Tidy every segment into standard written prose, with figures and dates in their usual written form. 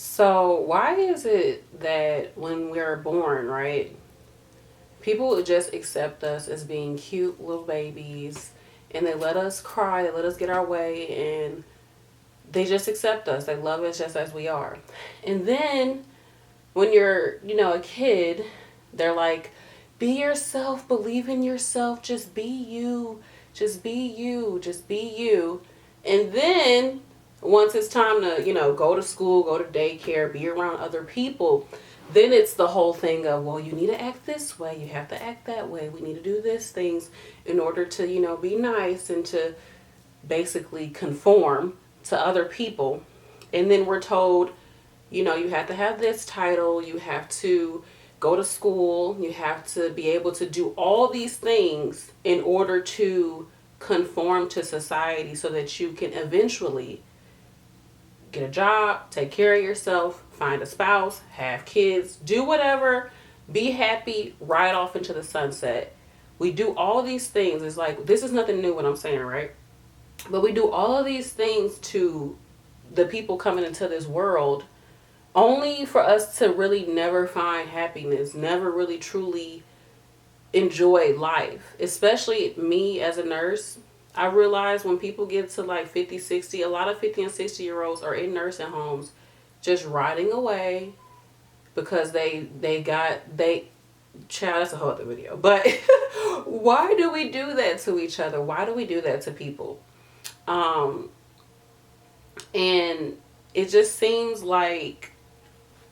So, why is it that when we're born, right, people just accept us as being cute little babies and they let us cry, they let us get our way, and they just accept us. They love us just as we are. And then when you're, a kid, they're like, be yourself, believe in yourself, just be you, just be you, just be you. And then once it's time to, go to school, go to daycare, be around other people, then it's the whole thing of, well, you need to act this way, you have to act that way, we need to do this things in order to, be nice and to basically conform to other people. And then we're told, you have to have this title, you have to go to school, you have to be able to do all these things in order to conform to society so that you can eventually get a job, take care of yourself, find a spouse, have kids, do whatever, be happy, ride off into the sunset. We do all these things. It's like, this is nothing new what I'm saying, right? But we do all of these things to the people coming into this world only for us to really never find happiness, never really truly enjoy life. Especially me as a nurse. I realize when people get to like 50, 60, a lot of 50 and 60-year-olds are in nursing homes just riding away because they child, that's a whole other video. But why do we do that to each other? Why do we do that to people? Um and it just seems like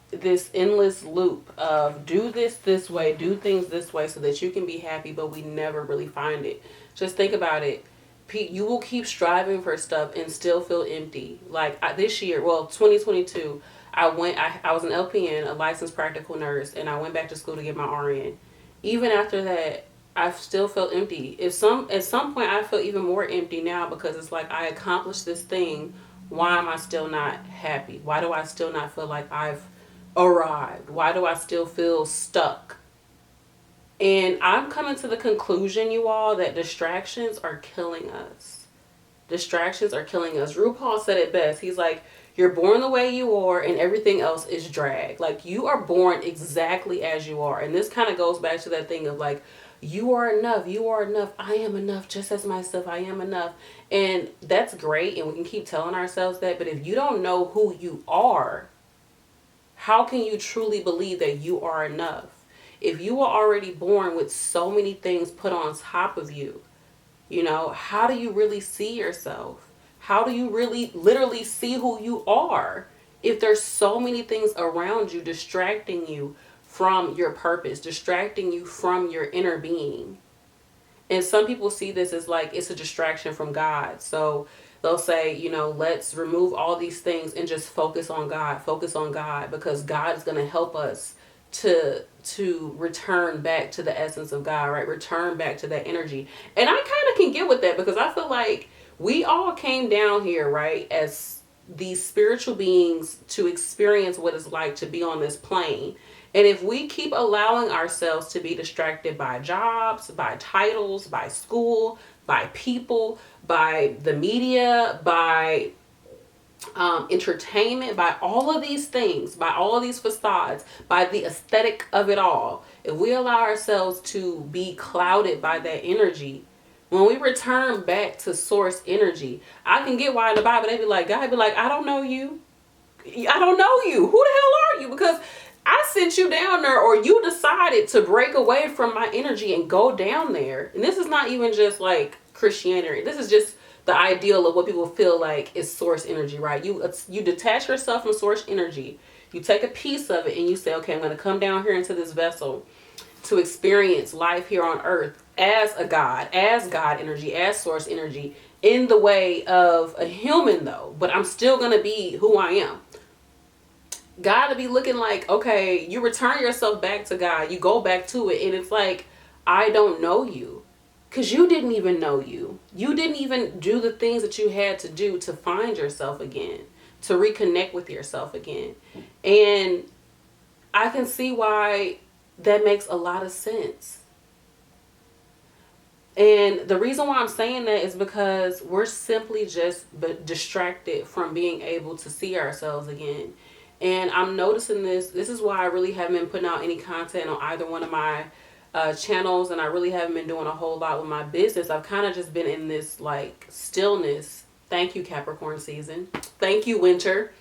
this endless loop of do this way, do things this way so that you can be happy, but we never really find it. Just think about it. You will keep striving for stuff and still feel empty. Like this year, well, 2022, I was an LPN, a licensed practical nurse, and I went back to school to get my RN. Even after that, I still felt empty. At some point I feel even more empty now because it's like I accomplished this thing. Why am I still not happy? Why do I still not feel like I've arrived? Why do I still feel stuck? And I'm coming to the conclusion, you all, that distractions are killing us. Distractions are killing us. RuPaul said it best. He's like, you're born the way you are and everything else is drag. Like, you are born exactly as you are. And this kind of goes back to that thing of like, you are enough. You are enough. I am enough. Just as myself, I am enough. And that's great. And we can keep telling ourselves that. But if you don't know who you are, how can you truly believe that you are enough? If you were already born with so many things put on top of you, how do you really see yourself? How do you really literally see who you are if there's so many things around you distracting you from your purpose, distracting you from your inner being? And some people see this as like it's a distraction from God. So they'll say, let's remove all these things and just focus on God, because God is going to help us to return back to the essence of God, right? Return back to that energy. And I kind of can get with that because I feel like we all came down here, right, as these spiritual beings to experience what it's like to be on this plane. And if we keep allowing ourselves to be distracted by jobs, by titles, by school, by people, by the media, by entertainment, by all of these things, by all of these facades, by the aesthetic of it all, if we allow ourselves to be clouded by that energy, when we return back to source energy, I can get why in the Bible they be like, God be like, I don't know you. I don't know you. Who the hell are you? Because I sent you down there, or you decided to break away from my energy and go down there. And this is not even just like Christianity. This is just the ideal of what people feel like is source energy, right? You detach yourself from source energy. You take a piece of it and you say, okay, I'm going to come down here into this vessel to experience life here on earth as a God, as God energy, as source energy, in the way of a human though. But I'm still going to be who I am. God to be looking like, okay, you return yourself back to God, you go back to it, and it's like, I don't know you. Because you didn't even know you. You didn't even do the things that you had to do to find yourself again, to reconnect with yourself again. And I can see why that makes a lot of sense. And the reason why I'm saying that is because we're simply just distracted from being able to see ourselves again. And I'm noticing this. This is why I really haven't been putting out any content on either one of my channels, and I really haven't been doing a whole lot with my business. I've kind of just been in this like stillness. Thank you, Capricorn season. Thank you, winter.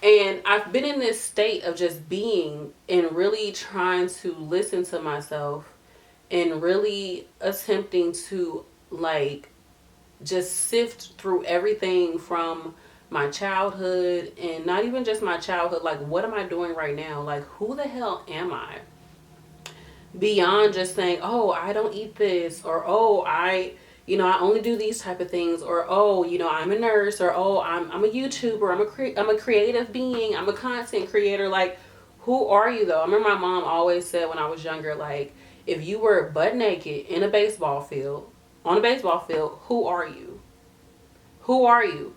And I've been in this state of just being and really trying to listen to myself and really attempting to like just sift through everything from my childhood, and not even just my childhood, like what am I doing right now? Like who the hell am I? Beyond just saying, oh, I don't eat this, or oh, I only do these type of things, or oh, I'm a nurse, or oh, I'm a YouTuber, I'm a creative being, I'm a content creator. Like who are you though? I remember my mom always said when I was younger, like if you were butt naked in a baseball field, on a baseball field, who are you? Who are you?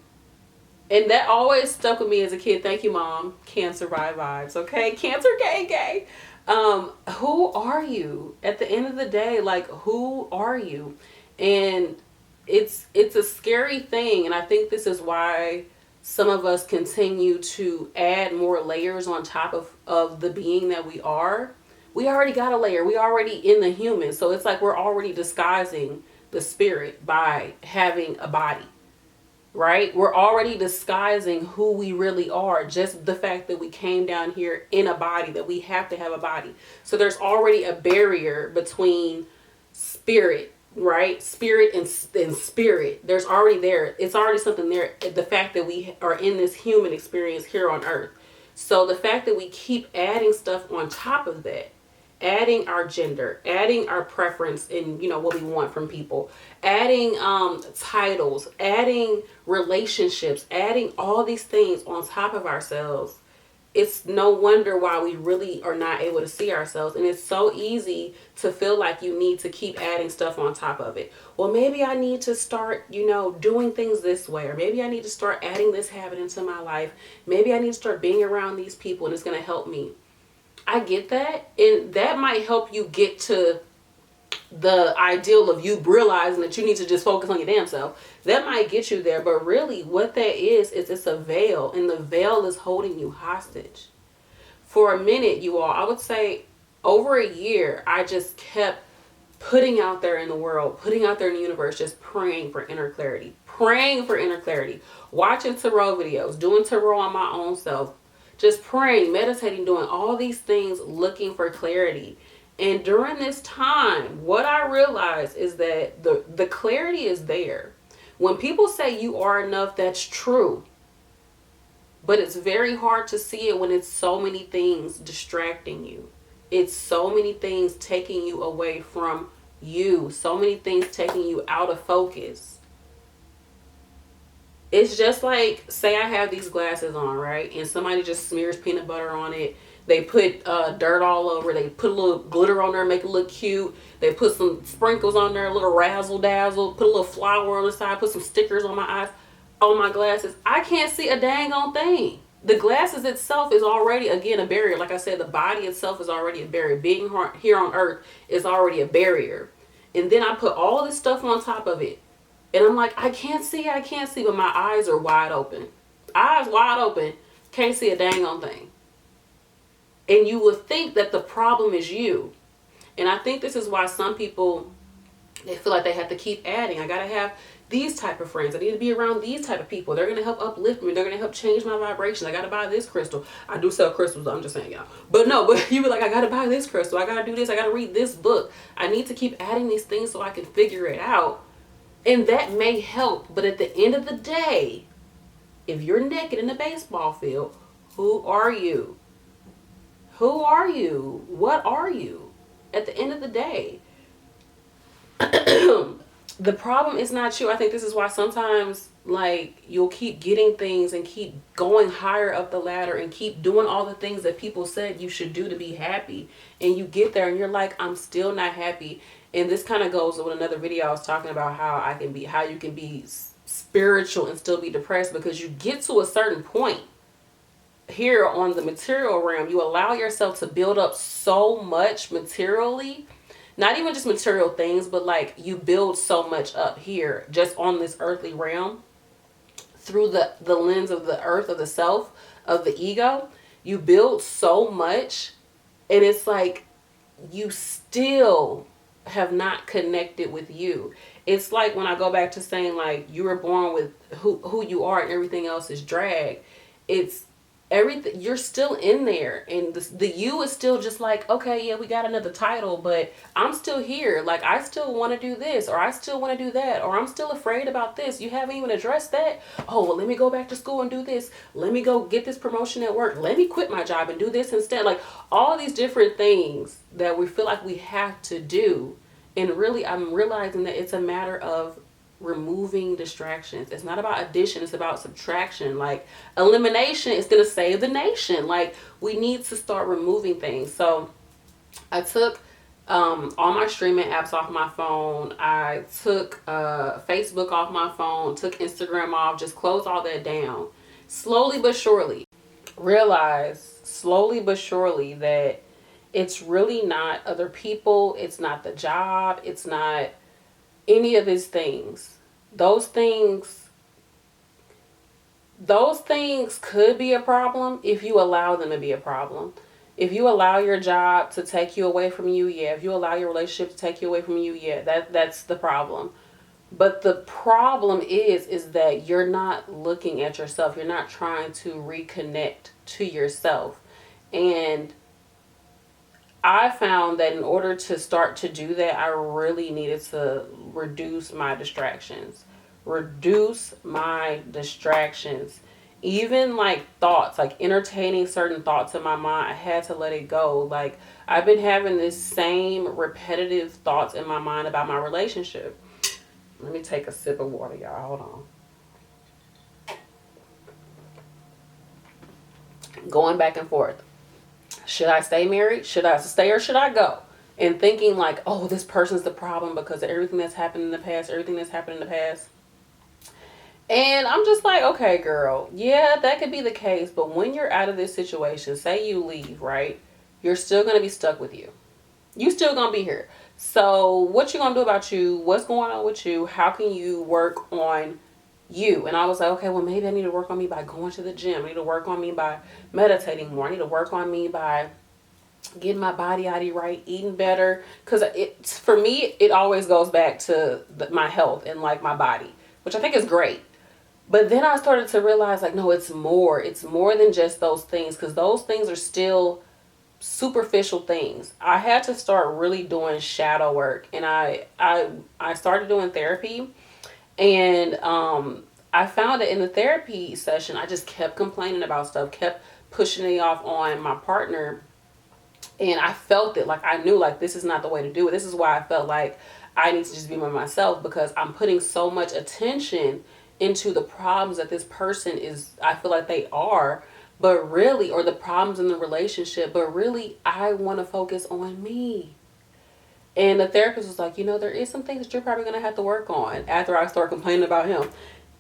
And that always stuck with me as a kid. Thank you, Mom. Cancer vibes, okay? Cancer gay. Who are you? At the end of the day, like, who are you? And it's a scary thing. And I think this is why some of us continue to add more layers on top of the being that we are. We already got a layer. We already in the human. So it's like we're already disguising the spirit by having a body. Right? We're already disguising who we really are. Just the fact that we came down here in a body, that we have to have a body. So there's already a barrier between spirit, right? Spirit and spirit. There's already there. It's already something there. The fact that we are in this human experience here on earth. So the fact that we keep adding stuff on top of that, adding our gender, adding our preference in, what we want from people, adding titles, adding relationships, adding all these things on top of ourselves, it's no wonder why we really are not able to see ourselves. And it's so easy to feel like you need to keep adding stuff on top of it. Well, maybe I need to start, doing things this way, or maybe I need to start adding this habit into my life. Maybe I need to start being around these people and it's going to help me. I get that, and that might help you get to the ideal of you realizing that you need to just focus on your damn self. That might get you there, but really what that is it's a veil, and the veil is holding you hostage. For a minute, you all, I would say over a year, I just kept putting out there in the world, putting out there in the universe, just praying for inner clarity, watching tarot videos, doing tarot on my own self, just praying, meditating, doing all these things, looking for clarity. And during this time, what I realized is that the clarity is there. When people say you are enough, that's true. But it's very hard to see it when it's so many things distracting you. It's so many things taking you away from you. So many things taking you out of focus. It's just like, say I have these glasses on, right? And somebody just smears peanut butter on it. They put dirt all over. They put a little glitter on there, make it look cute. They put some sprinkles on there, a little razzle dazzle. Put a little flour on the side. Put some stickers on my eyes, on my glasses. I can't see a dang on thing. The glasses itself is already, again, a barrier. Like I said, the body itself is already a barrier. Being here on earth is already a barrier. And then I put all this stuff on top of it. And I'm like, I can't see, but my eyes are wide open. Eyes wide open, can't see a dang on thing. And you would think that the problem is you. And I think this is why some people, they feel like they have to keep adding. I gotta have these type of friends. I need to be around these type of people. They're gonna help uplift me. They're gonna help change my vibration. I gotta buy this crystal. I do sell crystals, I'm just saying, y'all. But you be like, I gotta buy this crystal. I gotta do this. I gotta read this book. I need to keep adding these things so I can figure it out. And that may help, but at the end of the day, if you're naked in a baseball field, who are you? Who are you? What are you? At the end of the day, the problem is not you. I think this is why sometimes, like, you'll keep getting things and keep going higher up the ladder and keep doing all the things that people said you should do to be happy. And you get there and you're like, I'm still not happy. And this kind of goes with another video I was talking about how you can be spiritual and still be depressed, because you get to a certain point here on the material realm, you allow yourself to build up so much materially, not even just material things, but like you build so much up here just on this earthly realm through the lens of the earth, of the self, of the ego, You build so much, and it's like you still have not connected with you. It's like when I go back to saying like you were born with who you are and everything else is drag. It's everything, you're still in there, and the you is still just like, okay, yeah, we got another title, but I'm still here. Like, I still want to do this, or I still want to do that, or I'm still afraid about this. You haven't even addressed that. Oh, well, let me go back to school and do this. Let me go get this promotion at work. Let me quit my job and do this instead. Like, all these different things that we feel like we have to do. And really, I'm realizing that it's a matter of removing distractions. It's not about addition, it's about subtraction. Like, elimination is going to save the nation. Like, we need to start removing things. So I took all my streaming apps off my phone. I took Facebook off my phone, took Instagram off, just closed all that down. Slowly but surely realize, slowly but surely, that it's really not other people, it's not the job, it's not any of these things. Those things could be a problem if you allow them to be a problem. If you allow your job to take you away from you, yeah. If you allow your relationship to take you away from you, yeah, that's the problem. But the problem is that you're not looking at yourself. You're not trying to reconnect to yourself. And I found that in order to start to do that, I really needed to reduce my distractions. Reduce my distractions. Even like thoughts, like entertaining certain thoughts in my mind, I had to let it go. Like, I've been having this same repetitive thoughts in my mind about my relationship. Let me take a sip of water, y'all. Hold on. Going back and forth. Should I stay married? Should I stay or should I go? And thinking like, oh, this person's the problem because of everything that's happened in the past, everything that's happened in the past. And I'm just like, okay, girl, yeah, that could be the case. But when you're out of this situation, say you leave, right? You're still going to be stuck with you. You still going to be here. So what you going to do about you? What's going on with you? How can you work on you? And I was like, okay, well, maybe I need to work on me by going to the gym. I need to work on me by meditating more. I need to work on me by getting my body right, eating better. Because it's, for me, it always goes back to my health and like my body, which I think is great. But then I started to realize, like, no, it's more. It's more than just those things, because those things are still superficial things. I had to start really doing shadow work, and I started doing therapy, and I found that in the therapy session, I just kept complaining about stuff, kept pushing it off on my partner, and I felt it. Like, I knew, like, this is not the way to do it. This is why I felt like I need to just be by myself, because I'm putting so much attention into the problems that this person is, I feel like they are, but really, or the problems in the relationship, but really, I want to focus on me. And the therapist was like, there is some things that you're probably going to have to work on after I start complaining about him.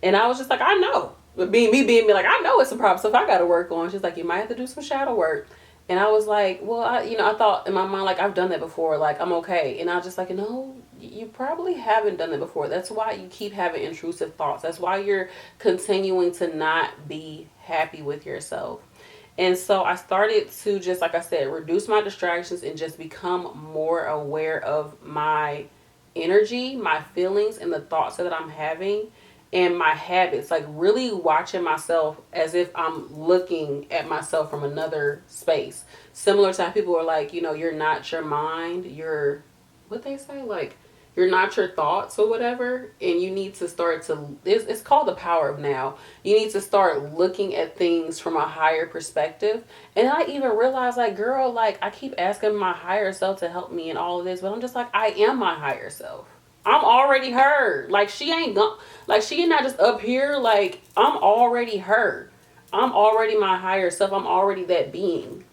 And I was just like, I know. But being me, like, I know it's a problem stuff I got to work on. She's like, you might have to do some shadow work. And I was like, well, I thought in my mind, like, I've done that before. Like, I'm okay. And I was just like, no, you probably haven't done that before. That's why you keep having intrusive thoughts. That's why you're continuing to not be happy with yourself. And so I started to just, like I said, reduce my distractions and just become more aware of my energy, my feelings, and the thoughts that I'm having, and my habits. Like, really watching myself as if I'm looking at myself from another space. Similar to how people are like, you're not your mind, you're, what they say, like, you're not your thoughts or whatever. And you need to start to, it's called the power of now. You need to start looking at things from a higher perspective. And I even realized, like, girl, like, I keep asking my higher self to help me in all of this, but I'm just like, I am my higher self. I'm already her. Like, she ain't gone. Like, she ain't not just up here. Like, I'm already her. I'm already my higher self. I'm already that being.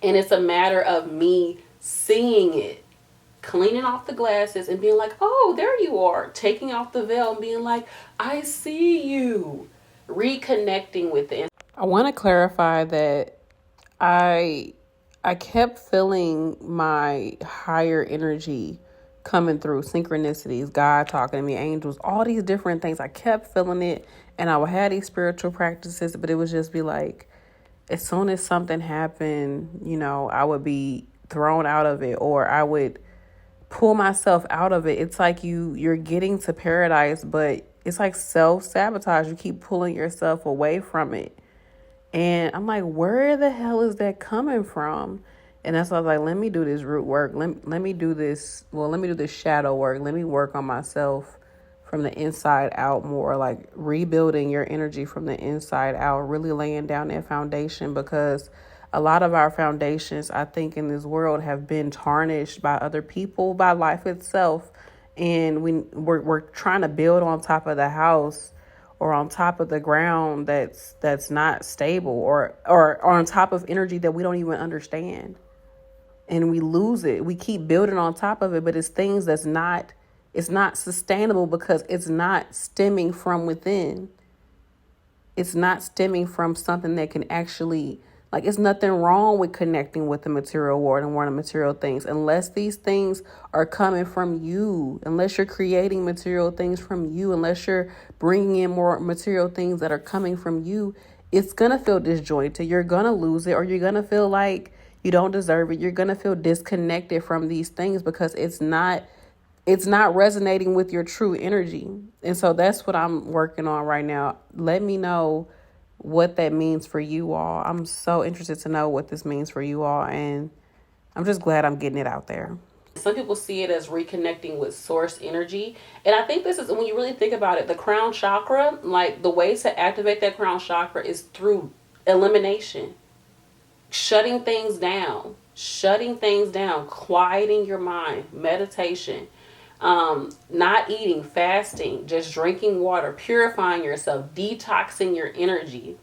And it's a matter of me seeing it, cleaning off the glasses and being like, oh, there you are. Taking off the veil and being like, I see you. Reconnecting with it. I want to clarify that I kept feeling my higher energy coming through, synchronicities, God talking to me, angels, all these different things. I kept feeling it, and I would have these spiritual practices, but it would just be like, as soon as something happened, I would be thrown out of it, or I would pull myself out of it. It's like you're getting to paradise, but it's like self-sabotage. You keep pulling yourself away from it. And I'm like, where the hell is that coming from? And that's why I was like, let me do this root work. Let me do this. Well, let me do this shadow work. Let me work on myself from the inside out more, like rebuilding your energy from the inside out, really laying down that foundation, because a lot of our foundations, I think, in this world have been tarnished by other people, by life itself. And we're trying to build on top of the house, or on top of the ground that's not stable, or on top of energy that we don't even understand. And we lose it. We keep building on top of it, but it's things it's not sustainable, because it's not stemming from within. It's not stemming from something that can actually, like, it's nothing wrong with connecting with the material world and wanting material things, unless these things are coming from you, unless you're creating material things from you, unless you're bringing in more material things that are coming from you. It's going to feel disjointed. You're going to lose it, or you're going to feel like you don't deserve it. You're going to feel disconnected from these things, because it's not resonating with your true energy. And so that's what I'm working on right now. Let me know what that means for you all. I'm so interested to know what this means for you all, and I'm just glad I'm getting it out there. Some people see it as reconnecting with source energy. And I think this is, when you really think about it, the crown chakra, like the way to activate that crown chakra is through elimination, shutting things down, quieting your mind, meditation, not eating, fasting, just drinking water, purifying yourself, detoxing your energy.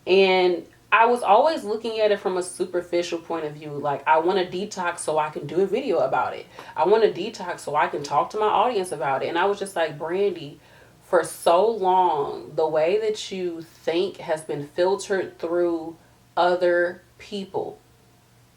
And I was always looking at it from a superficial point of view. Like, I want to detox so I can do a video about it. I want to detox so I can talk to my audience about it. And I was just like, Brandy, for so long, the way that you think has been filtered through other people.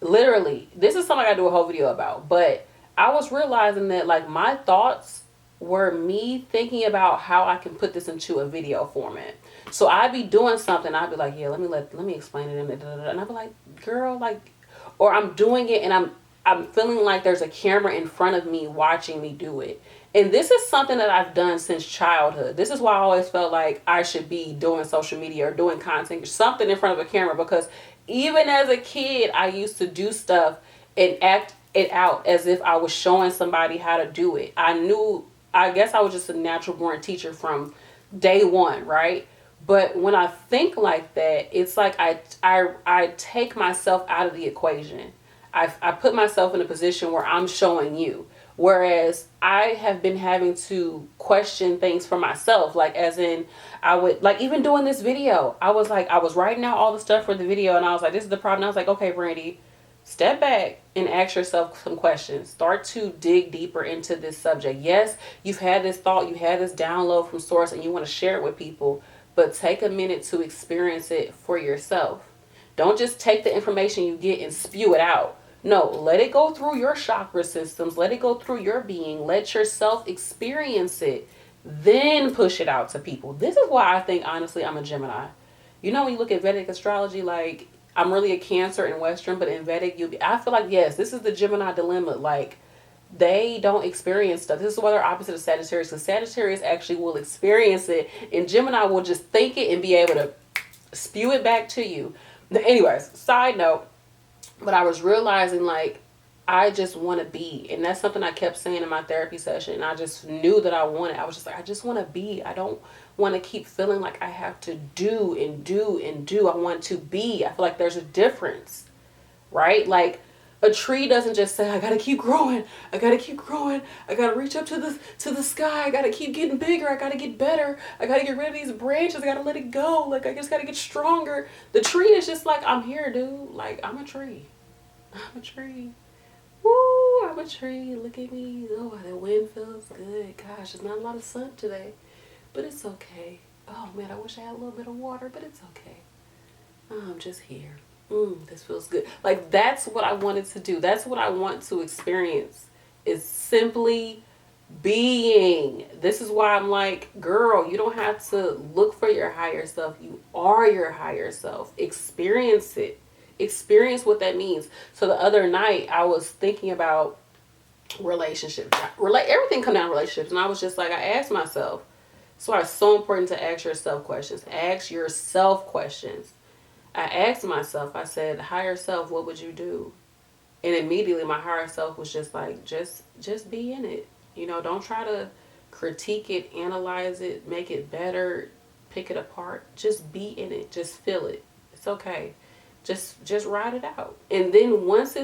Literally, this is something I do a whole video about, but I was realizing that, like, my thoughts were me thinking about how I can put this into a video format. So I'd be doing something, I'd be like, yeah, let me explain it, and I'd be like, girl, like, or I'm doing it and I'm feeling like there's a camera in front of me watching me do it. And this is something that I've done since childhood. This is why I always felt like I should be doing social media or doing content, something in front of a camera, because even as a kid, I used to do stuff and act it out as if I was showing somebody how to do it. I guess I was just a natural born teacher from day one, right? But when I think like that, it's like I take myself out of the equation. I put myself in a position where I'm showing you. Whereas I have been having to question things for myself. Like, as in, I would, like, even doing this video, I was writing out all the stuff for the video, and I was like, this is the problem. And I was like, okay, Brandy, step back and ask yourself some questions. Start to dig deeper into this subject. Yes, you've had this thought, you had this download from source, and you want to share it with people, but take a minute to experience it for yourself. Don't just take the information you get and spew it out. No, let it go through your chakra systems. Let it go through your being. Let yourself experience it. Then push it out to people. This is why I think, honestly, I'm a Gemini. You know, when you look at Vedic astrology, like, I'm really a Cancer in Western, but in Vedic, I feel like, yes, this is the Gemini dilemma. Like, they don't experience stuff. This is why they're opposite of Sagittarius, because Sagittarius actually will experience it, and Gemini will just think it and be able to spew it back to you. Anyways, side note, but I was realizing, like, I just want to be. And that's something I kept saying in my therapy session. And I just knew that I wanted. I was just like, I just want to be. I don't want to keep feeling like I have to do and do and do. I want to be. I feel like there's a difference, right? Like, a tree doesn't just say, I got to keep growing. I got to keep growing. I got to reach up to the sky. I got to keep getting bigger. I got to get better. I got to get rid of these branches. I got to let it go. Like, I just got to get stronger. The tree is just like, I'm here, dude. Like, I'm a tree. I'm a tree. Woo, I'm a tree. Look at me. Oh, that wind feels good. Gosh, there's not a lot of sun today, but it's okay. Oh, man, I wish I had a little bit of water, but it's okay. I'm just here. This feels good. Like, that's what I wanted to do. That's what I want to experience, is simply Being. This is why I'm like, girl, you don't have to look for your higher self. You are your higher self. Experience it. Experience what that means. So the other night I was thinking about relationships. Everything come down to relationships. And I was just like, I asked myself. So it's so important to ask yourself questions. Ask yourself questions. I asked myself, I said, higher self, what would you do? And immediately my higher self was just like, just be in it. Don't try to critique it, analyze it, make it better, pick it apart. Just be in it. Just feel it. It's okay. Just ride it out. And then I was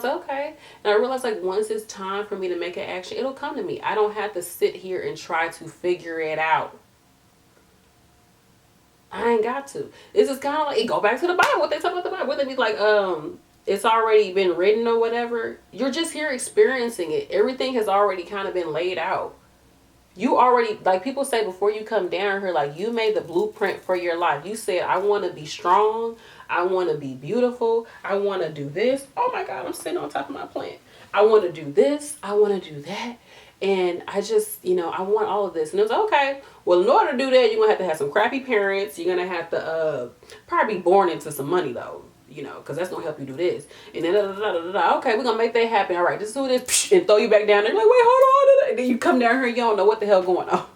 like, okay. And I realized, like, once it's time for me to make an action, it'll come to me. I don't have to sit here and try to figure it out. I ain't got to. This is kind of like, go back to the Bible. What they talk about the Bible. What they be like, it's already been written or whatever. You're just here experiencing it. Everything has already kind of been laid out. You already, like people say, before you come down here, like, you made the blueprint for your life. You said, I want to be strong. I want to be beautiful. I want to do this. Oh my God, I'm sitting on top of my plant. I want to do this. I want to do that. And I just, I want all of this. And it was okay. Well, in order to do that, you're going to have some crappy parents. You're going to have to probably be born into some money, though. Because that's going to help you do this. And then, okay, we're going to make that happen. All right, this is who it is. And throw you back down there. You're like, wait, hold on. And then you come down here and you don't know what the hell going on.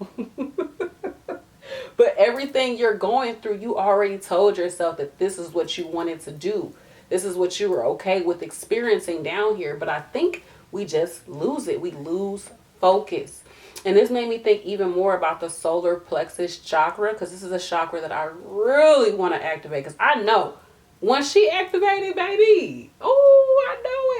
But everything you're going through, you already told yourself that this is what you wanted to do. This is what you were okay with experiencing down here. But I think we just lose it. We lose focus. And this made me think even more about the solar plexus chakra, because this is a chakra that I really want to activate, because I know once she activated, baby, oh,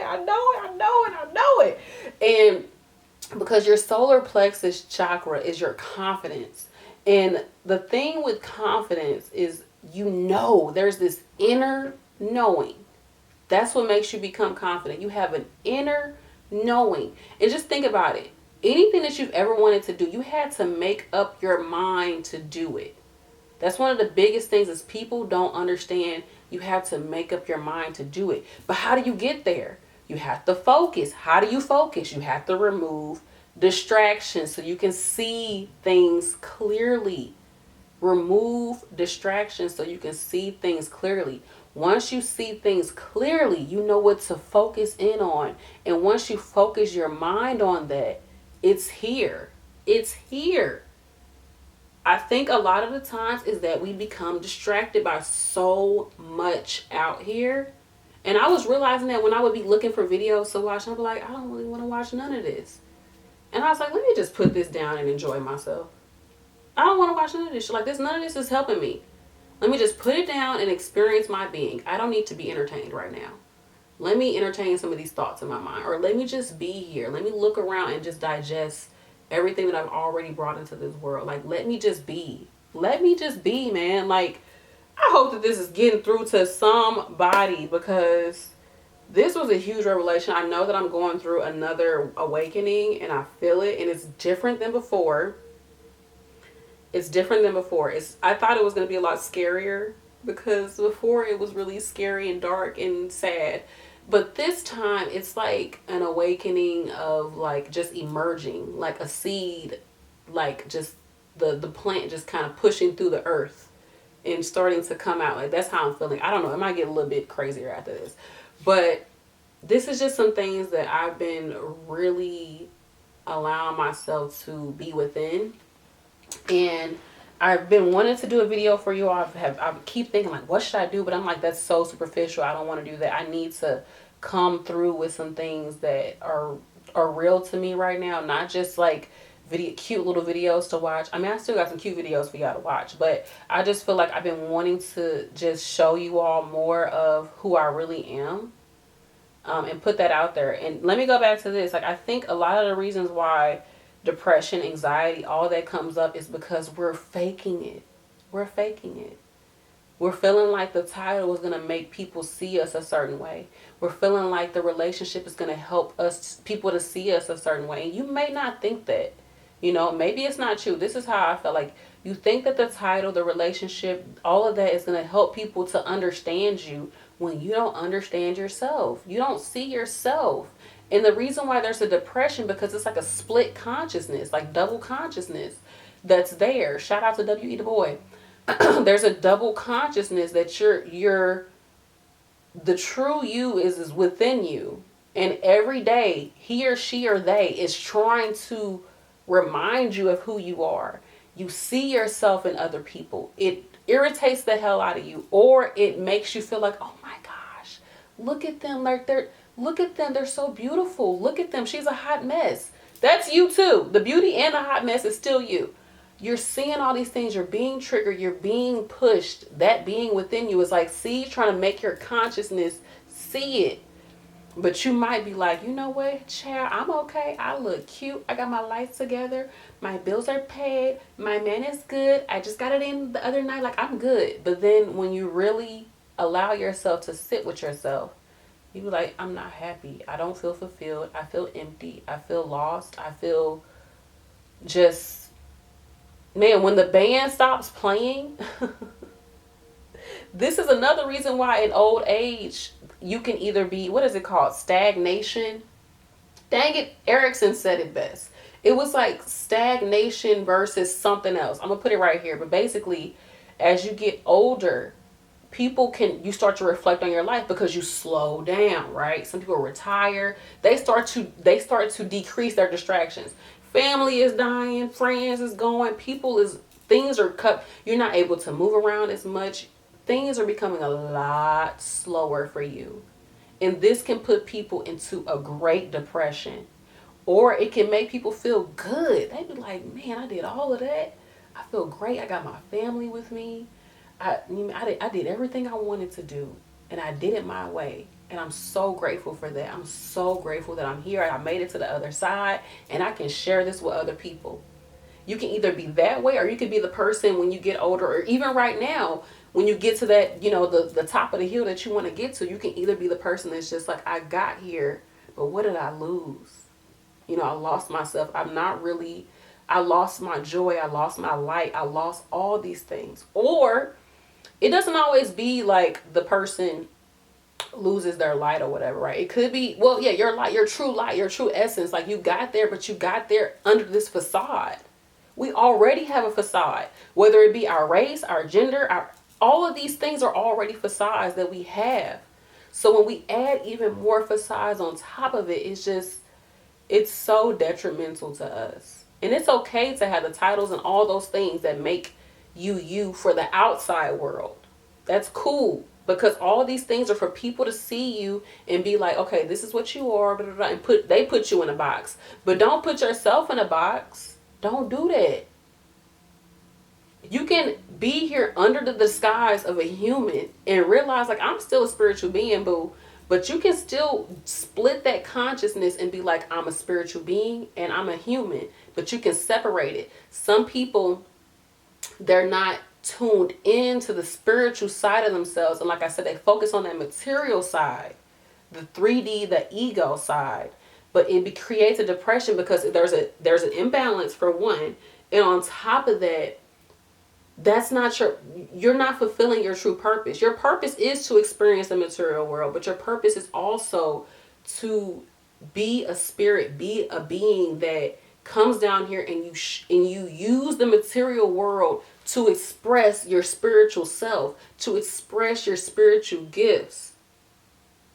I know it. And because your solar plexus chakra is your confidence. And the thing with confidence is, there's this inner knowing. That's what makes you become confident. You have an inner knowing. And just think about it. Anything that you've ever wanted to do, you had to make up your mind to do it. That's one of the biggest things, is people don't understand you have to make up your mind to do it. But how do you get there? You have to focus. How do you focus? You have to remove distractions so you can see things clearly. Remove distractions so you can see things clearly. Once you see things clearly, you know what to focus in on. And once you focus your mind on that, it's here. It's here. I think a lot of the times is that we become distracted by so much out here. And I was realizing that when I would be looking for videos to watch, I'd be like, I don't really want to watch none of this. And I was like, let me just put this down and enjoy myself. I don't want to watch none of this shit. Like, none of this is helping me. Let me just put it down and experience my being. I don't need to be entertained right now. Let me entertain some of these thoughts in my mind. Or let me just be here. Let me look around and just digest everything that I've already brought into this world. Like, let me just be. Let me just be, man. Like, I hope that this is getting through to somebody, because this was a huge revelation. I know that I'm going through another awakening, and I feel it, and it's different than before. It's different than before. I thought it was going to be a lot scarier, because before it was really scary and dark and sad. But this time it's like an awakening of, like, just emerging, like a seed, like just the plant just kind of pushing through the earth and starting to come out. Like, that's how I'm feeling. I don't know. It might get a little bit crazier after this. But this is just some things that I've been really allowing myself to be within. And I've been wanting to do a video for you. I keep thinking, like, what should I do? But I'm like, that's so superficial. I don't want to do that. I need to come through with some things that are real to me right now. Not just like cute little videos to watch. I mean, I still got some cute videos for y'all to watch. But I just feel like I've been wanting to just show you all more of who I really am. And put that out there. And let me go back to this. Like, I think a lot of the reasons why depression, anxiety, all that comes up is because we're faking it. We're faking it. We're feeling like the title is going to make people see us a certain way. We're feeling like the relationship is going to help us, people to see us a certain way. And you may not think that. Maybe it's not you. This is how I felt. Like, you think that the title, the relationship, all of that is going to help people to understand you, when you don't understand yourself. You don't see yourself. And the reason why there's a depression, because it's like a split consciousness, like double consciousness that's there. Shout out to W.E. Du Bois. There's a double consciousness that you're the true you is within you. And every day, he or she or they is trying to remind you of who you are. You see yourself in other people. It irritates the hell out of you, or it makes you feel like, oh my gosh, look at them, look at them, they're so beautiful. Look at them, she's a hot mess. That's you too. The beauty and the hot mess is still you. You're seeing all these things, you're being triggered, you're being pushed. That being within you is like, see, trying to make your consciousness see it. But you might be like, you know what, child, I'm okay. I look cute. I got my life together. My bills are paid. My man is good. I just got it in the other night. Like, I'm good. But then when you really allow yourself to sit with yourself, you be like, I'm not happy. I don't feel fulfilled. I feel empty. I feel lost. I feel just, man, when the band stops playing, this is another reason why in old age, you can either be, what is it called? Stagnation. Dang it, Erickson said it best. It was like stagnation versus something else. I'm going to put it right here. But basically, as you get older, you start to reflect on your life because you slow down, right? Some people retire. They start to decrease their distractions. Family is dying, friends is going, things are cut. You're not able to move around as much. Things are becoming a lot slower for you. And this can put people into a great depression. Or it can make people feel good. They be like, man, I did all of that. I feel great. I got my family with me. I did everything I wanted to do. And I did it my way. And I'm so grateful for that. I'm so grateful that I'm here. I made it to the other side. And I can share this with other people. You can either be that way, or you could be the person when you get older, or even right now, when you get to that, the top of the hill that you want to get to, you can either be the person that's just like, I got here, but what did I lose? I lost myself. I lost my joy. I lost my light. I lost all these things. Or it doesn't always be like the person loses their light or whatever, right? It could be, well, yeah, your light, your true essence. Like, you got there, but you got there under this facade. We already have a facade, whether it be our race, our gender, all of these things are already facades that we have. So when we add even more facades on top of it, it's so detrimental to us. And it's okay to have the titles and all those things that make you for the outside world. That's cool, because all these things are for people to see you and be like, okay, this is what you are, blah, blah, blah, and they put you in a box. But don't put yourself in a box. Don't do that. You can be here under the disguise of a human and realize, like, I'm still a spiritual being, boo. But you can still split that consciousness and be like, I'm a spiritual being and I'm a human. But you can separate it. Some people, they're not tuned into the spiritual side of themselves. And like I said, they focus on that material side, the 3D, the ego side. But it creates a depression because there's an imbalance, for one. And on top of that, you're not fulfilling your true purpose. Your purpose is to experience the material world, but your purpose is also to be a spirit, be a being that comes down here and you use the material world to express your spiritual self, to express your spiritual gifts.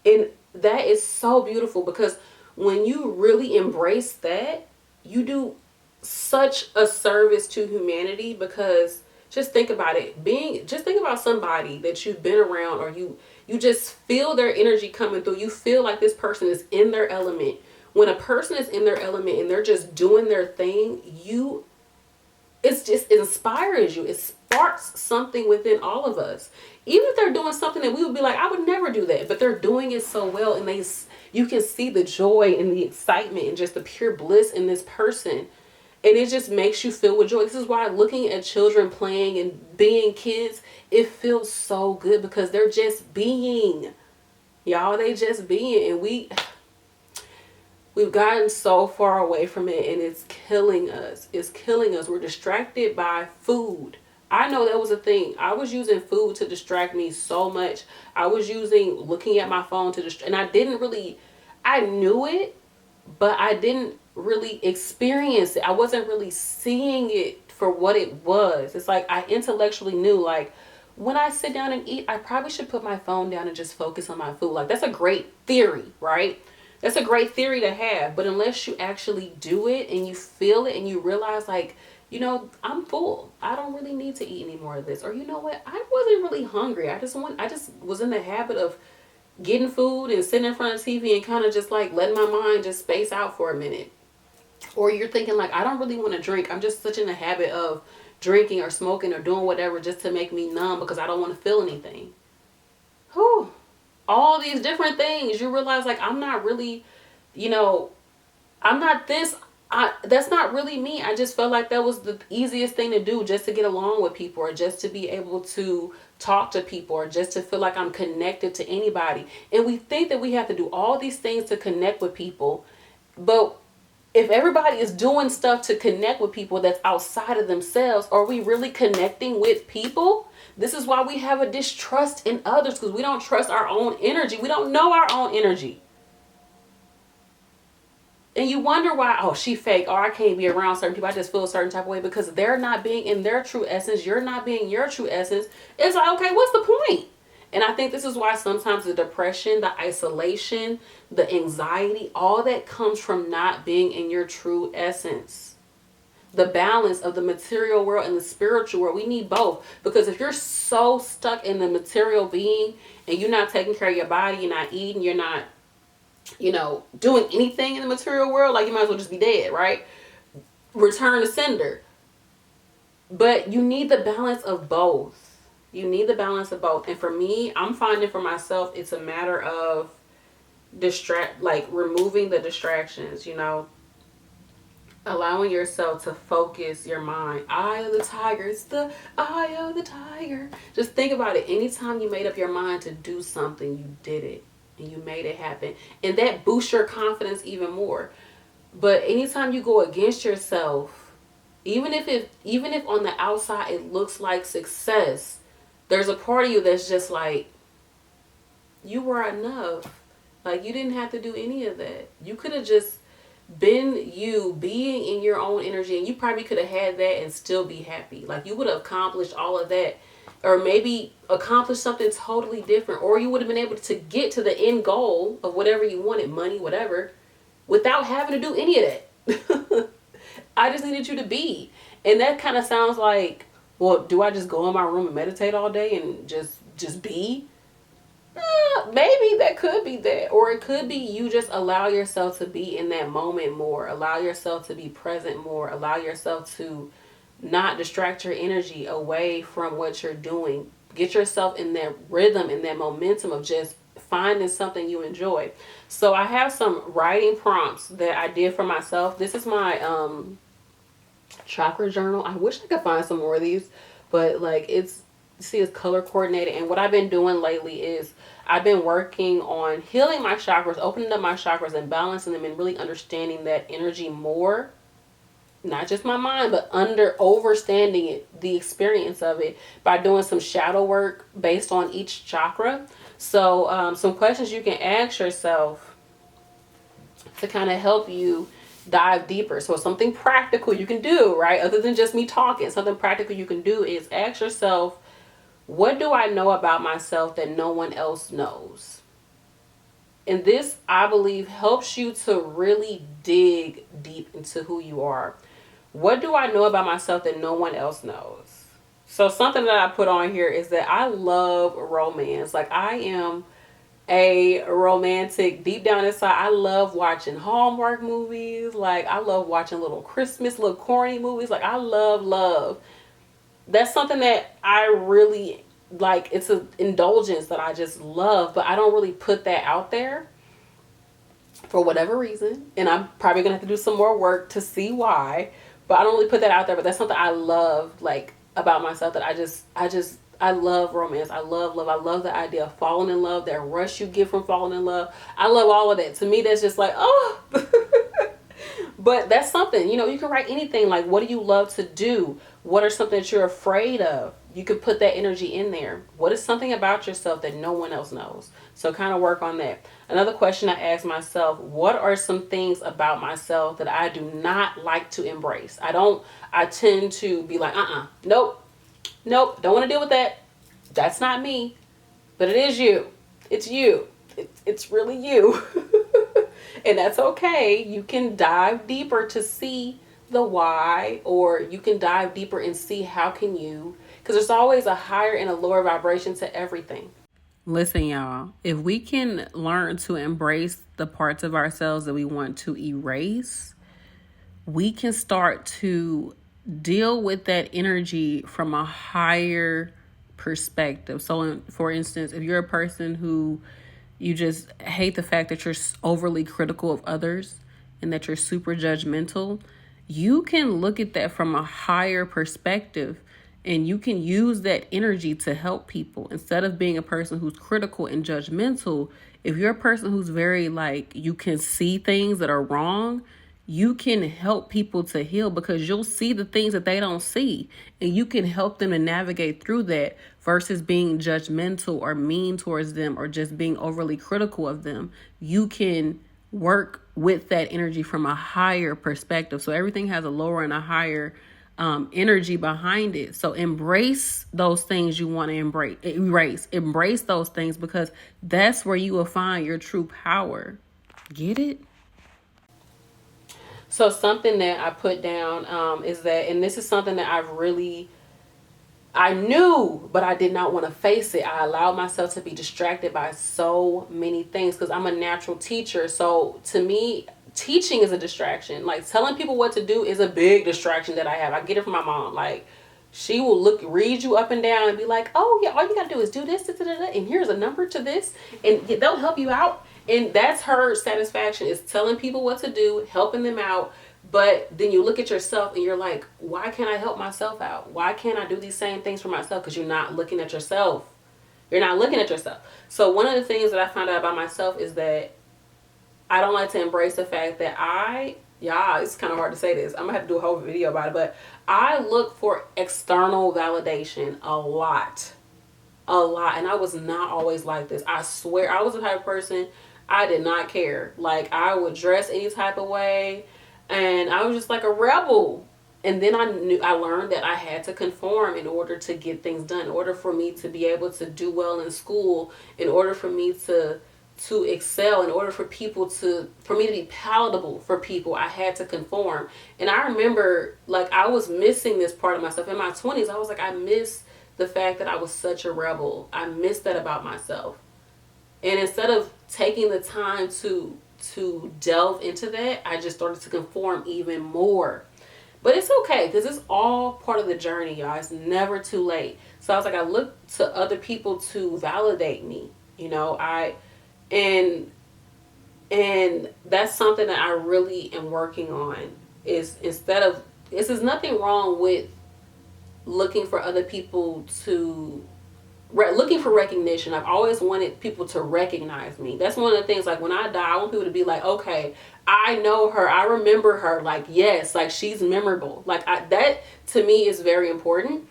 And that is so beautiful, because when you really embrace that, you do such a service to humanity. Because just think about it. Just think about somebody that you've been around, or you just feel their energy coming through. You feel like this person is in their element. When a person is in their element and they're just doing their thing, it inspires you. It sparks something within all of us. Even if they're doing something that we would be like, I would never do that, but they're doing it so well, and you can see the joy and the excitement and just the pure bliss in this person. And it just makes you feel with joy. This is why looking at children playing and being kids, it feels so good, because they're just being. Y'all, they just being. And we've gotten so far away from it, and it's killing us. It's killing us. We're distracted by food. I know that was a thing. I was using food to distract me so much. I was using looking at my phone to distract. And I knew it, but I didn't really experience it. I wasn't really seeing it for what it was. It's like I intellectually knew, like, when I sit down and eat, I probably should put my phone down and just focus on my food. Like, that's a great theory, right? That's a great theory to have. But unless you actually do it and you feel it and you realize, like, I'm full. I don't really need to eat any more of this. Or you know what? I wasn't really hungry. I just was in the habit of getting food and sitting in front of TV and kind of just like letting my mind just space out for a minute. Or you're thinking like, I don't really want to drink. I'm just such in the habit of drinking or smoking or doing whatever just to make me numb because I don't want to feel anything. Whew. All these different things. You realize like, I'm not really, I'm not this. That's not really me. I just felt like that was the easiest thing to do, just to get along with people, or just to be able to talk to people, or just to feel like I'm connected to anybody. And we think that we have to do all these things to connect with people. But if everybody is doing stuff to connect with people that's outside of themselves, are we really connecting with people? This is why we have a distrust in others, because we don't trust our own energy. We don't know our own energy. And you wonder why, oh, she fake, or I can't be around certain people. I just feel a certain type of way because they're not being in their true essence. You're not being your true essence. It's like, okay, what's the point? And I think this is why sometimes the depression, the isolation, the anxiety, all that comes from not being in your true essence. The balance of the material world and the spiritual world. We need both. Because if you're so stuck in the material being and you're not taking care of your body, you're not eating, you're not doing anything in the material world, like, you might as well just be dead, right? Return to sender. But you need the balance of both. You need the balance of both. And for me, I'm finding for myself, it's a matter of removing the distractions, allowing yourself to focus your mind. Eye of the tiger. It's the eye of the tiger. Just think about it. Anytime you made up your mind to do something, you did it. And you made it happen. And that boosts your confidence even more. But anytime you go against yourself, even if on the outside it looks like success, there's a part of you that's just like, you were enough. Like, you didn't have to do any of that. You could have just been you, being in your own energy, and you probably could have had that and still be happy. Like, you would have accomplished all of that. Or maybe accomplish something totally different. Or you would have been able to get to the end goal of whatever you wanted, money, whatever, without having to do any of that. I just needed you to be. And that kind of sounds like, well, do I just go in my room and meditate all day and just be? Maybe that could be that. Or it could be you just allow yourself to be in that moment more. Allow yourself to be present more. Allow yourself to not distract your energy away from what you're doing. Get yourself in that rhythm, in that momentum of just finding something you enjoy. So I have some writing prompts that I did for myself. This is my chakra journal. I wish I could find some more of these, but like, it's color coordinated. And what I've been doing lately is I've been working on healing my chakras, opening up my chakras and balancing them, and really understanding that energy more. Not just my mind, but overstanding it, the experience of it, by doing some shadow work based on each chakra. So some questions you can ask yourself to kind of help you dive deeper. So something practical you can do, right? Other than just me talking, something practical you can do is ask yourself, what do I know about myself that no one else knows? And this, I believe, helps you to really dig deep into who you are. What do I know about myself that no one else knows? So something that I put on here is that I love romance. Like, I am a romantic deep down inside. I love watching Hallmark movies. Like, I love watching little Christmas, little corny movies. Like, I love. That's something that I really like. It's an indulgence that I just love, but I don't really put that out there for whatever reason. And I'm probably going to have to do some more work to see why. But I don't really put that out there. But that's something I love, like, about myself, that I love romance. I love love. I love the idea of falling in love, that rush you get from falling in love. I love all of that. To me, that's just like, oh. But that's something, you can write anything. Like, what do you love to do? What are something that you're afraid of? you could put that energy in there. What is something about yourself that no one else knows? So kind of work on that. Another question I ask myself, what are some things about myself that I do not like to embrace? I tend to be like, nope, don't want to deal with that. That's not me. But it is you. It's you. It's really you. And that's okay. You can dive deeper to see the why, or you can dive deeper and see how can you, because there's always a higher and a lower vibration to everything. Listen, y'all, if we can learn to embrace the parts of ourselves that we want to erase, we can start to deal with that energy from a higher perspective. So, for instance, if you're a person who you just hate the fact that you're overly critical of others and that you're super judgmental, you can look at that from a higher perspective, and you can use that energy to help people instead of being a person who's critical and judgmental. If you're a person who's very like, you can see things that are wrong, you can help people to heal because you'll see the things that they don't see, and you can help them to navigate through that versus being judgmental or mean towards them or just being overly critical of them. You can work with that energy from a higher perspective. So everything has a lower and a higher energy behind it. So embrace those things you want to embrace those things, because that's where you will find your true power. Get it? So something that I put down is that, and this is something that I knew, but I did not want to face it. I allowed myself to be distracted by so many things because I'm a natural teacher. So to me, teaching is a distraction. Like telling people what to do is a big distraction that I have. I get it from my mom. Like she will read you up and down and be like, oh yeah, all you got to do is do this, and here's a number to this, and they'll help you out. And that's her satisfaction, is telling people what to do, helping them out. But then you look at yourself and you're like, why can't I help myself out? Why can't I do these same things for myself? Because you're not looking at yourself. You're not looking at yourself. So one of the things that I found out about myself is that I don't like to embrace the fact that it's kind of hard to say this. I'm going to have to do a whole video about it. But I look for external validation a lot. And I was not always like this. I swear I was the type of person, I did not care. Like I would dress any type of way. And I was just like a rebel. And then I learned that I had to conform in order to get things done, in order for me to be able to do well in school, in order for me to excel, in order for me to be palatable for people. I had to conform. And I remember like I was missing this part of myself in my 20s. I was like, I miss the fact that I was such a rebel. I miss that about myself. And instead of taking the time to delve into that, I just started to conform even more. But it's okay, because it's all part of the journey, y'all. It's never too late. So I was like, I look to other people to validate me. And that's something that I really am working on, is there's nothing wrong with looking for other people looking for recognition. I've always wanted people to recognize me. That's one of the things, like when I die, I want people to be like, okay, I know her, I remember her, like, yes, like she's memorable. Like that to me is very important.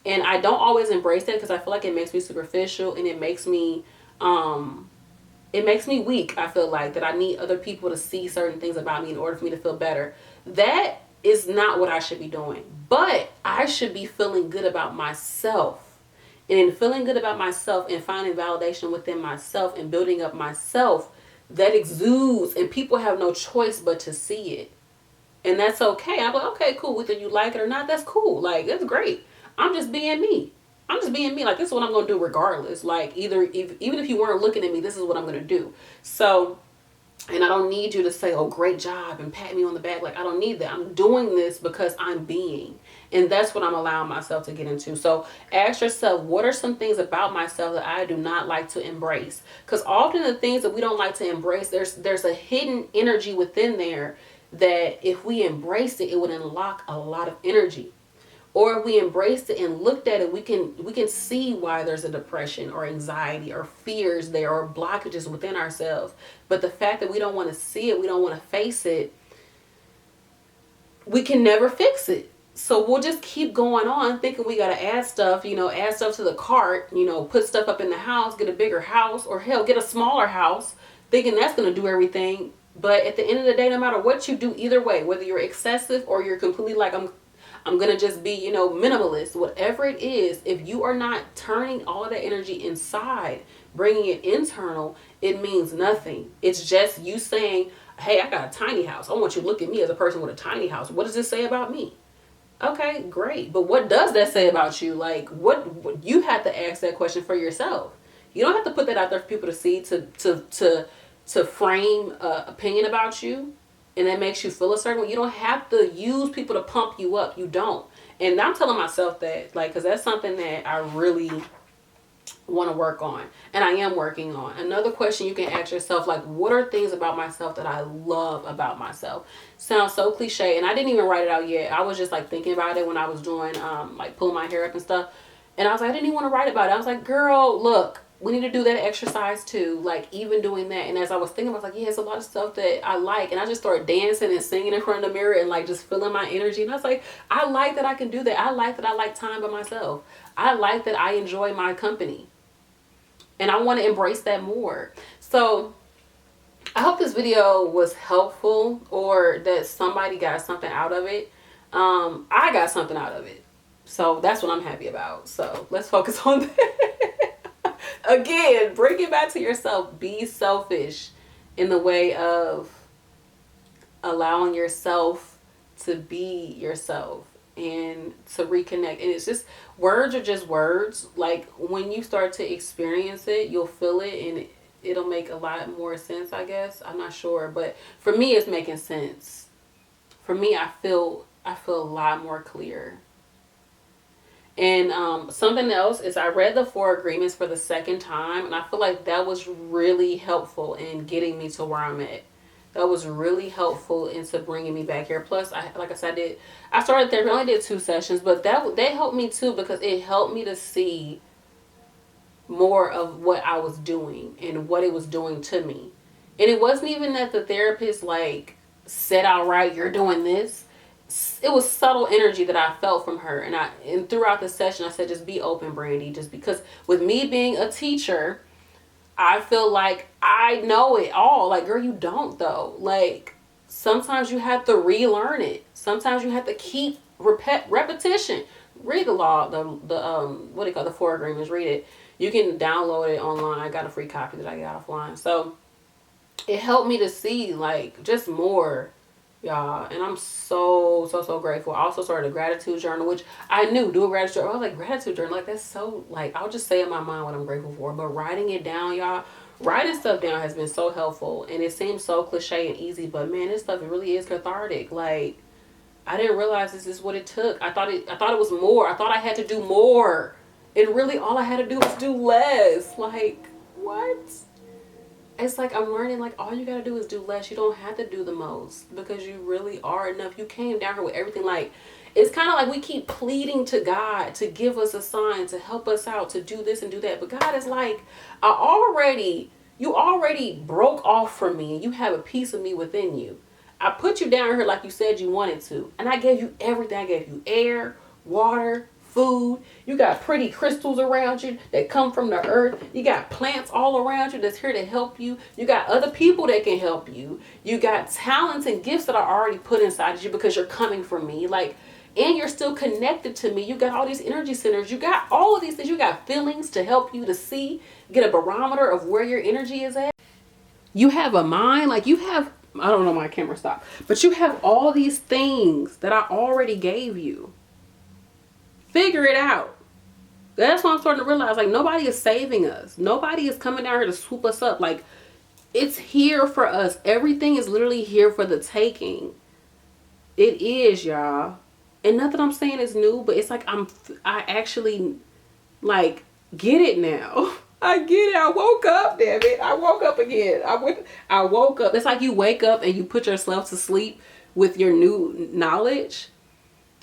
And I don't always embrace that because I feel like it makes me superficial, and it makes me weak. I feel like that I need other people to see certain things about me in order for me to feel better. That is not what I should be doing. But I should be feeling good about myself. And in feeling good about myself and finding validation within myself and building up myself, that exudes, and people have no choice but to see it. And that's okay. I'm like, okay, cool. Whether you like it or not, that's cool. Like, that's great. I'm just being me. Like, this is what I'm going to do regardless. Like, even if you weren't looking at me, this is what I'm going to do. So, and I don't need you to say, oh, great job, and pat me on the back. Like, I don't need that. I'm doing this because I'm being. And that's what I'm allowing myself to get into. So ask yourself, what are some things about myself that I do not like to embrace? Because often the things that we don't like to embrace, there's a hidden energy within there that if we embraced it, it would unlock a lot of energy. Or if we embraced it and looked at it, we can see why there's a depression or anxiety or fears there or blockages within ourselves. But the fact that we don't want to see it, we don't want to face it, we can never fix it. So we'll just keep going on thinking we got to add stuff, add stuff to the cart, put stuff up in the house, get a bigger house, or hell, get a smaller house, thinking that's going to do everything. But at the end of the day, no matter what you do, either way, whether you're excessive or you're completely like, I'm going to just be, minimalist, whatever it is, if you are not turning all of that energy inside, bringing it internal, it means nothing. It's just you saying, hey, I got a tiny house. I want you to look at me as a person with a tiny house. What does this say about me? Okay, great. But what does that say about you? Like, what you have to ask that question for yourself. You don't have to put that out there for people to see to frame an opinion about you, and that makes you feel a certain way. You don't have to use people to pump you up. You don't. And I'm telling myself that, like, because that's something that I really want to work on, and I am working on. Another question you can ask yourself, like, what are things about myself that I love about myself? Sounds so cliche, and I didn't even write it out yet. I was just like thinking about it when I was doing like pulling my hair up and stuff, and I was like, I didn't even want to write about it. I was like, girl, look, we need to do that exercise too, like even doing that. And as I was thinking, I was like, yeah, it's a lot of stuff that I like, and I just started dancing and singing in front of the mirror and like just feeling my energy. And I was like, I like that I can do that. I like that I like time by myself. I like that I enjoy my company. And I want to embrace that more. So I hope this video was helpful, or that somebody got something out of it. I got something out of it. So that's what I'm happy about. So let's focus on that. Again, bring it back to yourself. Be selfish in the way of allowing yourself to be yourself and to reconnect. And it's just, words are just words. Like, when you start to experience it, you'll feel it, and it'll make a lot more sense, I guess. I'm not sure, but for me, it's making sense. For me, I feel a lot more clear. And something else is, I read the 4 agreements for the second time, and I feel like that was really helpful in getting me to where I'm at. That was really helpful into bringing me back here. Plus, like I said, I started therapy. I only did 2 sessions, but they helped me too, because it helped me to see more of what I was doing and what it was doing to me. And it wasn't even that the therapist like said outright, you're doing this. It was subtle energy that I felt from her. And throughout the session, I said, just be open, Brandy. Just because with me being a teacher, I feel like I know it all. Like, girl, you don't though. Like, sometimes you have to relearn it. Sometimes you have to keep repetition. Read the law, the what do you call the 4 agreements? Read it. You can download it online. I got a free copy that I got offline. So it helped me to see like just more, y'all. And I'm so grateful. I also started a gratitude journal, which I knew, do a gratitude journal. I was like, gratitude journal, like that's so, like, I'll just say in my mind what I'm grateful for. But writing it down, y'all, writing stuff down has been so helpful. And it seems so cliche and easy, but man, this stuff, it really is cathartic. Like, I didn't realize this is what it took. I thought it was more. I thought I had to do more. And really all I had to do was do less. Like, what? It's like I'm learning, like, all you gotta do is do less. You don't have to do the most, because you really are enough. You came down here with everything. Like, it's kind of like we keep pleading to God to give us a sign, to help us out, to do this and do that. But God is like, you already broke off from me, and you have a piece of me within you. I put you down here like you said you wanted to, and I gave you everything. I gave you air, water, food. You got pretty crystals around you that come from the earth. You got plants all around you that's here to help you. You got other people that can help you. You got talents and gifts that are already put inside of you because you're coming from me. Like, and you're still connected to me. You got all these energy centers. You got all of these things. You got feelings to help you to see, get a barometer of where your energy is at. You have a mind, like you have, I don't know, my camera stopped, but you have all these things that I already gave you. Figure it out. That's what I'm starting to realize. Like, nobody is saving us. Nobody is coming down here to swoop us up. Like, it's here for us. Everything is literally here for the taking. It is, y'all. And nothing I'm saying is new, but it's like I actually, like, get it now. I get it. I woke up, damn it. I woke up again. I woke up. It's like you wake up and you put yourself to sleep with your new knowledge.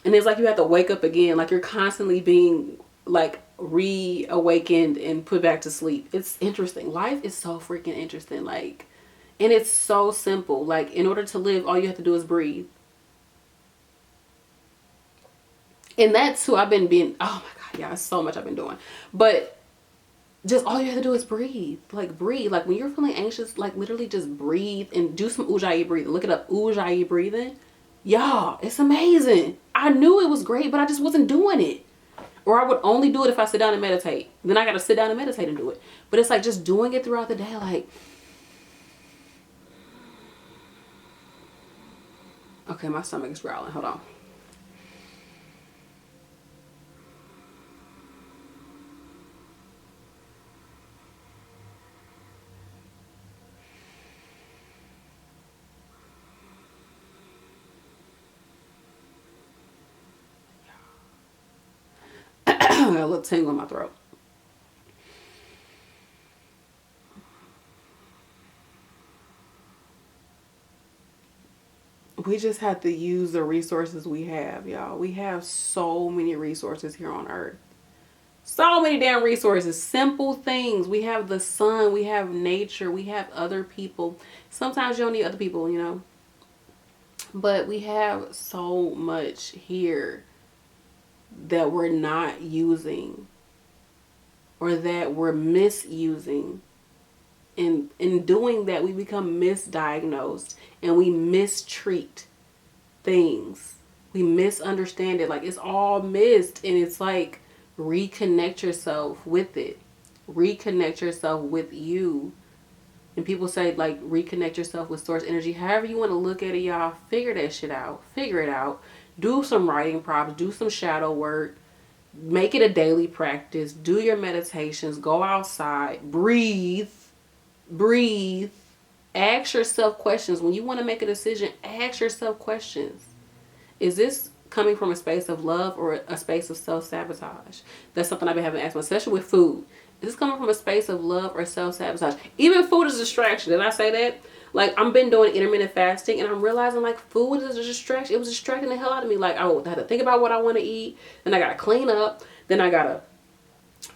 And it's like you have to wake up again. Like, you're constantly being, like, reawakened and put back to sleep. It's interesting. Life is so freaking interesting. Like, and it's so simple. Like, in order to live, all you have to do is breathe. And that's who I've been being. Oh my God, yeah, so much I've been doing. But just all you have to do is breathe. Like breathe. Like when you're feeling anxious, like literally just breathe and do some Ujjayi breathing. Look it up, Ujjayi breathing. Y'all, it's amazing. I knew it was great, but I just wasn't doing it. Or I would only do it if I sit down and meditate. Then I got to sit down and meditate and do it. But it's like just doing it throughout the day. Like, okay, my stomach is growling. Hold on. I got a little tingle in my throat. We just have to use the resources we have, y'all. We have so many resources here on earth. So many damn resources. Simple things. We have the sun. We have nature. We have other people. Sometimes you don't need other people, you know. But we have so much here that we're not using, or that we're misusing. And in doing that, we become misdiagnosed and we mistreat things. We misunderstand it. Like it's all missed, and it's like reconnect yourself with it. Reconnect yourself with you. And people say like reconnect yourself with source energy. However you want to look at it, y'all, figure that shit out. Figure it out. Do some writing prompts. Do some shadow work. Make it a daily practice. Do your meditations. Go outside. Breathe. Breathe. Ask yourself questions. When you want to make a decision, ask yourself questions. Is this coming from a space of love or a space of self-sabotage? That's something I've been having to ask myself, especially with food. Is this coming from a space of love or self-sabotage? Even food is a distraction. Did I say that? Like, I've been doing intermittent fasting, and I'm realizing, like, food is a distraction. It was distracting the hell out of me. Like, I had to think about what I want to eat. Then I got to clean up. Then I got to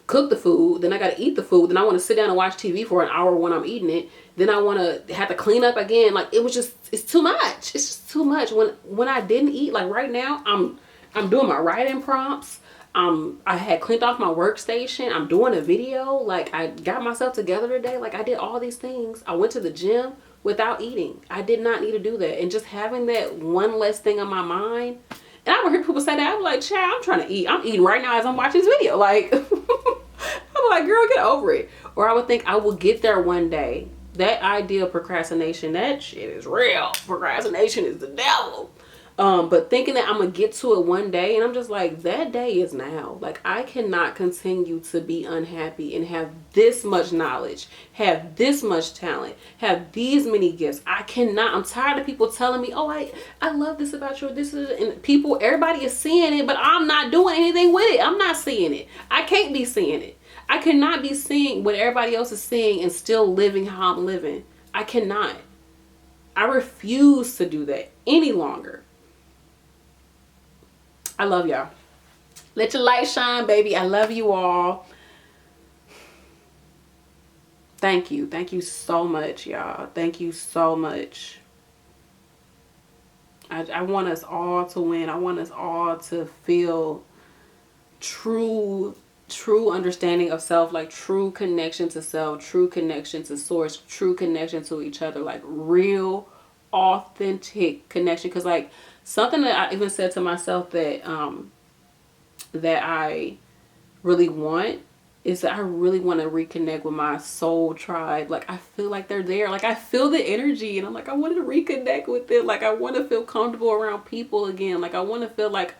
cook the food. Then I got to eat the food. Then I want to sit down and watch TV for an hour when I'm eating it. Then I want to have to clean up again. Like, it was just, it's too much. It's just too much. When I didn't eat, like right now, I'm doing my writing prompts. I had cleaned off my workstation. I'm doing a video. Like, I got myself together today. Like, I did all these things. I went to the gym without eating. I did not need to do that. And just having that one less thing on my mind. And I would hear people say that. I'm like, child, I'm trying to eat. I'm eating right now as I'm watching this video. Like, I'm like, girl, get over it. Or I would think I will get there one day. That idea of procrastination, that shit is real. Procrastination is the devil. But thinking that I'm going to get to it one day, and I'm just like, that day is now. Like, I cannot continue to be unhappy and have this much knowledge, have this much talent, have these many gifts. I cannot. I'm tired of people telling me, oh, I love this about you. This is, and people, everybody is seeing it, but I'm not doing anything with it. I'm not seeing it. I can't be seeing it. I cannot be seeing what everybody else is seeing and still living how I'm living. I cannot. I refuse to do that any longer. I love y'all. Let your light shine, baby. I love you all. Thank you. Thank you so much, y'all. Thank you so much. I want us all to win. I want us all to feel true understanding of self, like true connection to self, true connection to source, true connection to each other, like real, authentic connection. Because like something that I even said to myself that that I really want is that I really want to reconnect with my soul tribe. Like, I feel like they're there. Like, I feel the energy, and I'm like, I want to reconnect with them. Like, I want to feel comfortable around people again. Like, I want to feel like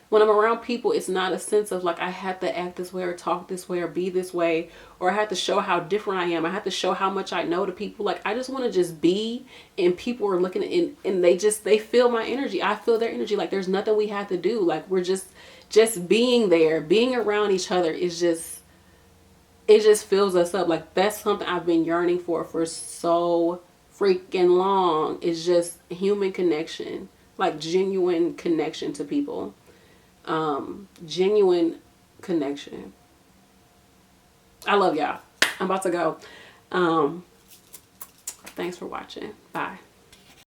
when I'm around people, it's not a sense of like I have to act this way or talk this way or be this way, or I have to show how different I am. I have to show how much I know to people. Like, I just want to just be, and people are looking at, and they feel my energy. I feel their energy. Like, there's nothing we have to do. Like, we're just being there, being around each other is just, it just fills us up. Like, that's something I've been yearning for so freaking long. It's just human connection, like genuine connection to people. Genuine connection. I love y'all. I'm about to go. Thanks for watching. Bye.